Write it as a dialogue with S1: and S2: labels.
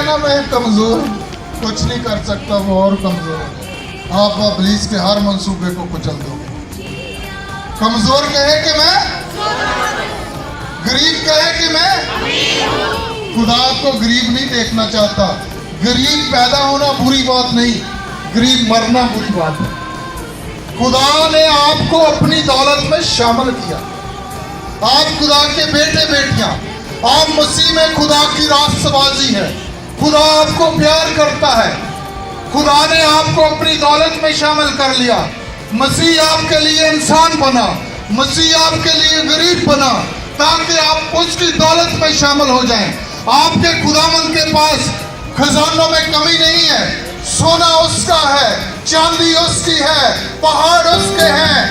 S1: गया ना मैं कमजोर, कुछ नहीं कर सकता, वो और कमजोर हो गया। आप इब्लीस के हर मंसूबे को कुचल दोगे। कमजोर कहे कि मैं, गरीब कहे कि मैं, खुदा आपको गरीब नहीं देखना चाहता। गरीब पैदा होना बुरी बात नहीं, गरीब मरना बुरी बात है। खुदा ने आपको अपनी दौलत में शामिल किया। आप खुदा के बेटे बेटियां, आप मसीह में खुदा की रास्तबाजी है। खुदा आपको प्यार करता है। खुदा ने आपको अपनी दौलत में शामिल कर लिया। मसीह आपके लिए इंसान बना, मसीह आपके लिए गरीब बना, ताकि आप उसकी दौलत में शामिल हो जाएं। आपके खुदावंद के पास खजानों में कमी नहीं है। सोना उसका है, चांदी उसकी है, पहाड़ उसके हैं,